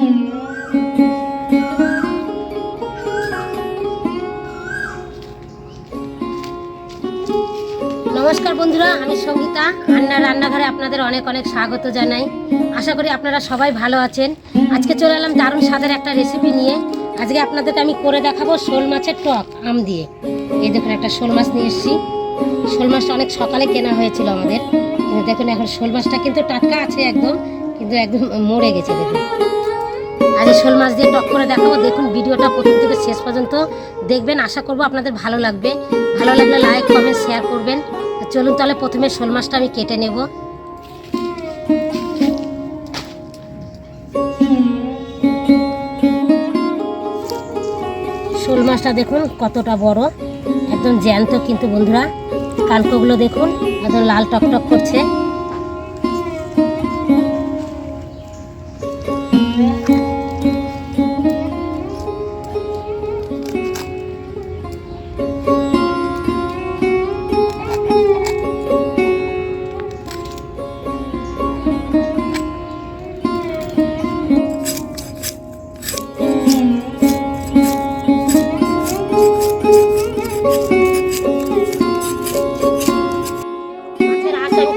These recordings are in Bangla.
নমস্কার বন্ধুরা, আমি সঙ্গীতা। আন্নার রান্নাঘরে আপনাদের অনেক অনেক স্বাগত জানাই। আশা করি আপনারা সবাই ভালো আছেন। আজকে চলে এলাম দারুণ স্বাদের একটা রেসিপি নিয়ে। আজকে আপনাদেরকে আমি করে দেখাবো শোল মাছের টক আম দিয়ে। এই দেখুন, একটা শোল মাছ নিয়ে এসেছি। শোল মাছটা অনেক সকালে কেনা হয়েছিল আমাদের, কিন্তু দেখুন এখন শোল মাছটা কিন্তু টাটকা আছে একদম, কিন্তু একদম মরে গেছে। দেখুন, আজ শোল মাছ দিয়ে টক করে দেখাবো। দেখুন, ভিডিওটা প্রথম থেকে শেষ পর্যন্ত দেখবেন। আশা করবো আপনাদের ভালো লাগবে। ভালো লাগলে লাইক কমেন্ট শেয়ার করবেন। চলুন তাহলে প্রথমে শোল মাছটা আমি কেটে নেব। শোল মাছটা দেখুন কতটা বড়, একদম জ্যান্ত কিন্তু বন্ধুরা। কানকোগুলো দেখুন একদম লাল টকটক করছে।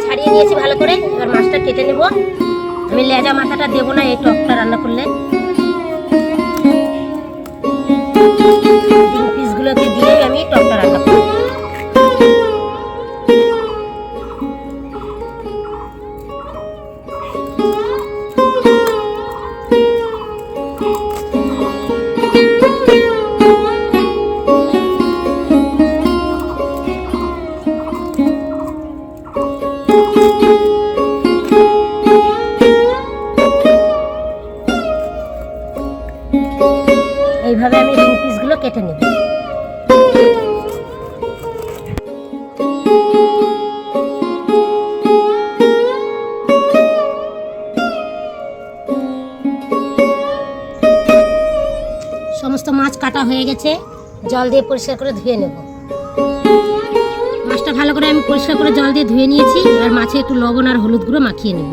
ছাড়িয়ে নিয়েছি ভালো করে। এবার মাছটা কেটে নেব। আমি লেজা মাথাটা দেবো না এই টকটা রান্না করলে। পিসগুলোকে দিয়ে আমি টকটা রান্না করব। এইভাবে আমি রিং পিসগুলো কেটে নেব। সমস্ত মাছ কাটা হয়ে গেছে, জল দিয়ে পরিষ্কার করে ধুয়ে নেব। মাছটা ভালো করে আমি পরিষ্কার করে জল দিয়ে ধুয়ে নিয়েছি। আর মাছে একটু লবণ আর হলুদ গুঁড়ো মাখিয়ে নেব।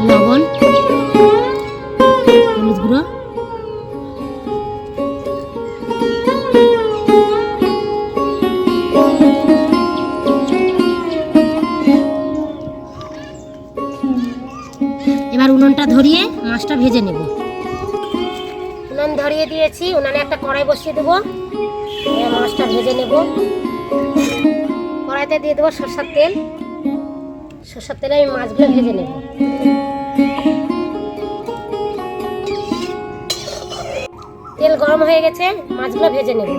লবণ, হলুদ গুঁড়ো, এবার উনুনটা ধরিয়ে মাছটা ভেজে নেব। উনুন ধরিয়ে দিয়েছি, উনানে একটা কড়াই বসিয়ে দেবো। মাছটা ভেজে নেব। কড়াইতে দিয়ে দেবো সরষের তেল। সরষের তেলে আমি মাছগুলো ভেজে নেব। তেল গরম হয়ে গেছে, মাছগুলো ভেজে নেব।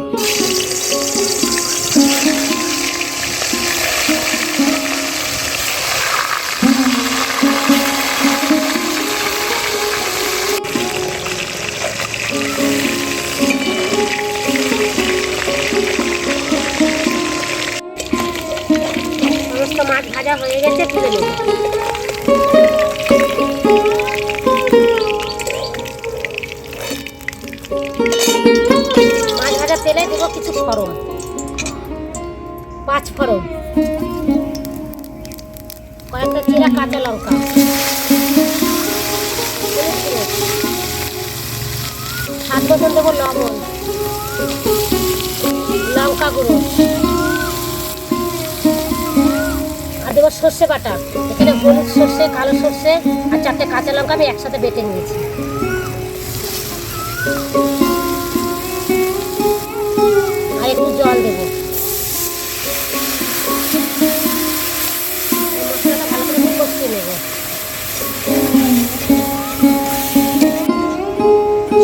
সমস্ত মাছ ভাজা হয়ে গেছে, তুলে নেব। মাছ ভাজা তেলে দেবো কিছু ফোড়ন, 5 ফোড়ন, কয়েকটা চিরা কাঁচা লঙ্কা, স্বাদ মতন দেবো লবণ, লঙ্কা গুঁড়ো, আর দেবো সর্ষে বাটা। এখানে হলুদ সর্ষে, কালো সর্ষে আর 4টে কাঁচা লঙ্কা আমি একসাথে বেটে নিয়েছি। আর একটু জল দেবো। মশলাটা ভালো করে কষিয়ে নেব।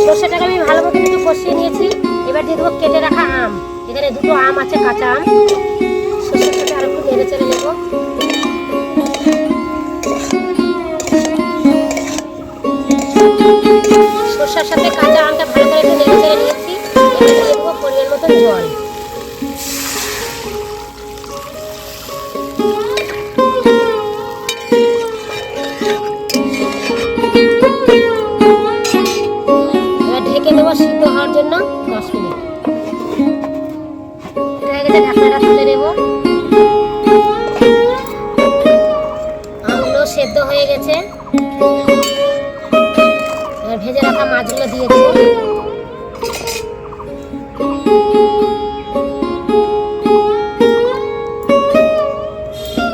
সর্ষেটাকে আমি ভালো মতো একটু কষিয়ে নিয়েছি। এবার দিয়ে দেবো কেটে রাখা আম। এখানে 2টো আম আছে, কাঁচা আম। সর্ষের সাথে আর একটু নেড়ে চেড়ে নেব। সর্ষের সাথে কাঁচা আমটা ভালো করে একটু নেড়ে চেড়ে নিয়েছি। এবার দিয়ে দেবো পরিমাণ মতো জল। এবার ঢেকে দেবো সিদ্ধ হওয়ার জন্য 10 মিনিট। হয়ে গেছে, ঢাকনাটা তুলে নেব। আমগুলো সেদ্ধ হয়ে গেছে। ভেজে রাখা মাছগুলো দিয়ে দেবো।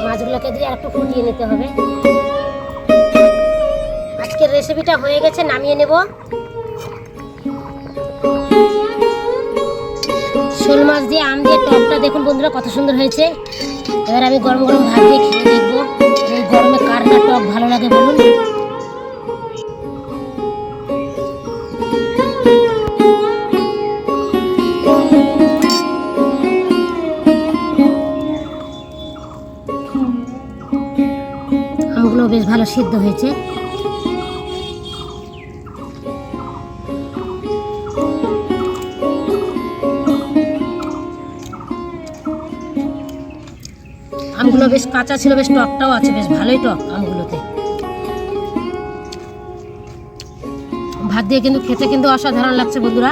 মাছগুলোকে দিয়ে একটু ফুটিয়ে নিতে হবে। আজকের রেসিপিটা হয়ে গেছে, নামিয়ে নেব। শোল মাছ দিয়ে আম দিয়ে টকটা দেখুন বন্ধুরা কত সুন্দর হয়েছে। এবার আমি গরম গরম ভাত দিয়ে খেয়ে দেখবো এই গরমে কার কার টক ভালো লাগে বলুন। আমগুলো বেশ ভালো সিদ্ধ হয়েছে। আমগুলো বেশ কাঁচা ছিল, বেশ টকটাও আছে, বেশ ভালোই টক আমগুলোতে। ভাত দিয়ে কিন্তু খেতে কিন্তু অসাধারণ লাগছে বন্ধুরা।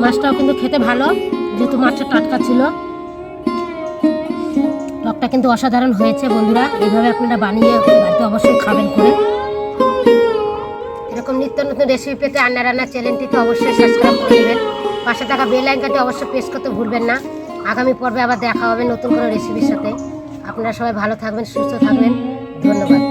মাছটাও কিন্তু খেতে ভালো, যেহেতু মাছটা টাটকা ছিল। টকটা কিন্তু অসাধারণ হয়েছে বন্ধুরা। এইভাবে আপনারা বানিয়ে বাড়িতে অবশ্যই খাবেন করে। এরকম নিত্য নতুন রেসিপি পেতে আন্নারান্না চ্যানেলটিতে অবশ্যই সাবস্ক্রাইব করে দেবেন। পাশে থাকা বেল আইকনটি অবশ্যই প্রেস করতে ভুলবেন না। আগামী পর্বে আবার দেখা হবে নতুন কোনো রেসিপির সাথে। আপনারা সবাই ভালো থাকবেন, সুস্থ থাকবেন। ধন্যবাদ।